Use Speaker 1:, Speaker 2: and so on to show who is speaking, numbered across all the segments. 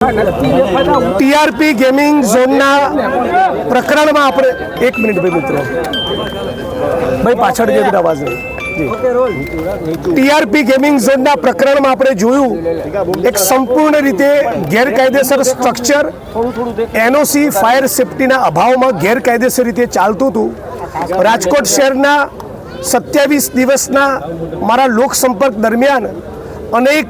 Speaker 1: TRP gaming ઝોનના પ્રકરણમાં આપણે એક મિનિટ ભાઈ મિત્રો ભાઈ પાછળ જે અવાજ ટીઆરપી ગેમિંગ ઝોનના પ્રકરણમાં આપણે જોયું એક સંપૂર્ણ રીતે ગેરકાયદેસર સ્ટ્રક્ચર એનઓસી ફાયર સેફટીના અભાવમાં ગેરકાયદેસર રીતે ચાલતું હતું। રાજકોટ શહેરના 27 દિવસના મારા લોકસંપર્ક દરમિયાન અનેક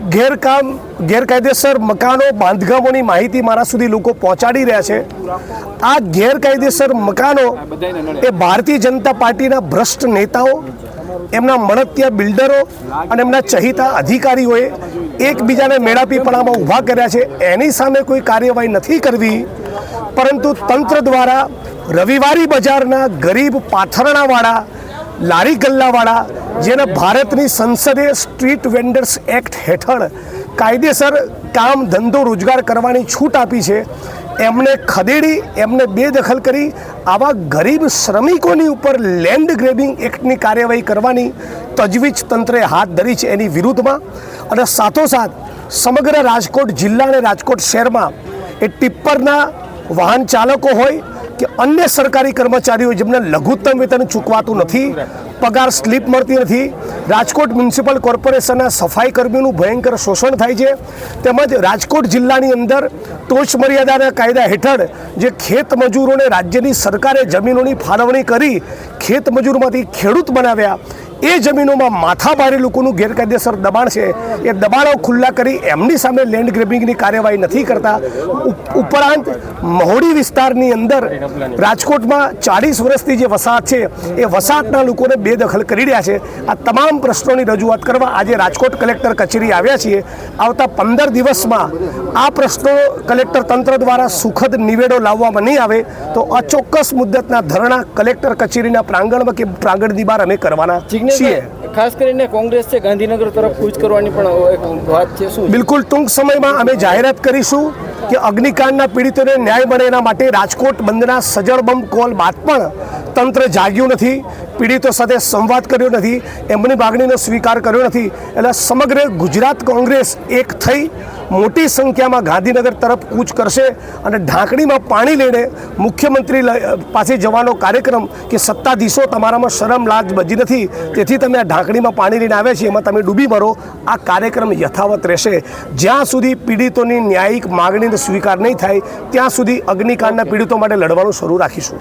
Speaker 1: ગેરકાયદેસર મકાનો બાંધકામોની માહિતી મારા સુધી લોકો પહોંચાડી રહ્યા છે। આ ગેરકાયદેસર મકાનો એ ભારતીય જનતા પાર્ટીના ભ્રષ્ટ નેતાઓ, એમના મળતિયા બિલ્ડરો અને એમના ચહિતા અધિકારીઓએ એકબીજાને મેળાપીપણામાં ઊભા કર્યા છે। એની સામે કોઈ કાર્યવાહી નથી કરવી, પરંતુ તંત્ર દ્વારા રવિવારી બજારના ગરીબ પાથરણાવાળા, લારી ગલ્લાવાળા, જેને ભારતની સંસદે સ્ટ્રીટ વેન્ડર્સ એક્ટ હેઠળ કાયદેસર કામ ધંધો રોજગાર કરવાની છૂટ આપી છે, એમને ખદેડી, એમને બેદખલ કરી આવા ગરીબ શ્રમિકોની ઉપર લેન્ડ ગ્રેબિંગ એક્ટની કાર્યવાહી કરવાની તજવીજ તંત્રે હાથ ધરી છે। એની વિરુદ્ધમાં અને સાથોસાથ સમગ્ર રાજકોટ જિલ્લા અને રાજકોટ શહેરમાં એ ટિપ્પરના વાહન ચાલકો હોય કે અન્ય સરકારી કર્મચારીઓ જેમને લઘુત્તમ વેતન ચૂકવાતું નથી, પગાર સ્લીપ મળતી નથી, રાજકોટ મ્યુનિસિપલ કોર્પોરેશનના સફાઈ કર્મીઓનું ભયંકર શોષણ થાય છે, તેમજ રાજકોટ જિલ્લાની અંદર ટોચ મર્યાદાના કાયદા હેઠળ જે ખેત મજૂરોને રાજ્યની સરકારે જમીનોની ફાળવણી કરી ખેત મજૂરમાંથી ખેડૂત બનાવ્યા, એ જમીનોમાં માથાભારે લોકોનું ગેરકાયદેસર દબાણ છે, એ દબાણો ખુલ્લા કરી એમની સામે લેન્ડ ગ્રેબિંગની કાર્યવાહી નથી કરતા। ઉપરાંત મહોડી વિસ્તારની અંદર રાજકોટમાં 40 વર્ષથી જે વસાહત છે એ વસાહતના લોકોને બેદખલ કરી રહ્યા છે। આ તમામ પ્રશ્નોની રજૂઆત કરવા આજે રાજકોટ કલેક્ટર કચેરી આવ્યા છીએ। આવતા 15 દિવસમાં આ પ્રશ્નો કલેક્ટર તંત્ર દ્વારા સુખદ નિવેડો લાવવામાં નહીં આવે તો અચોક્કસ મુદ્દતના ધરણા કલેક્ટર કચેરીના પ્રાંગણમાં કે પ્રાંગણની બહાર અમે કરવાના છીએ।
Speaker 2: ખાસ કરીને કોંગ્રેસ છે ગાંધીનગર તરફ કૂચ કરવાની પણ એક વાત છે, શું?
Speaker 1: બિલકુલ ટૂંક સમયમાં અમે જાહેરાત કરીશું કે અગ્નિકાંડના પીડિતોને ન્યાય મળે એના માટે રાજકોટ બંધના સજળ બમ કોલ બાદ પણ તંત્ર જાગ્યું નથી, પીડિતો સાથે સંવાદ કર્યો નથી, એમની માગણીનો સ્વીકાર કર્યો નથી। એટલે સમગ્ર ગુજરાત કોંગ્રેસ એક થઈ મોટી સંખ્યામાં ગાંધીનગર તરફ કૂચ કરશે અને ઢાંકણીમાં પાણી લઈને મુખ્યમંત્રી પાસે જવાનો કાર્યક્રમ કે સત્તાધીશો તમારામાં શરમ લાજ બચી નથી, તેથી તમે આ ઢાંકણીમાં પાણી લઈને આવ્યા છે એમાં તમે ડૂબી મરો, આ કાર્યક્રમ યથાવત રહેશે। જ્યાં સુધી પીડિતોની ન્યાયિક માગણીનો સ્વીકાર નહીં થાય ત્યાં સુધી અગ્નિકાંડના પીડિતો માટે લડવાનું શરૂ રાખીશું।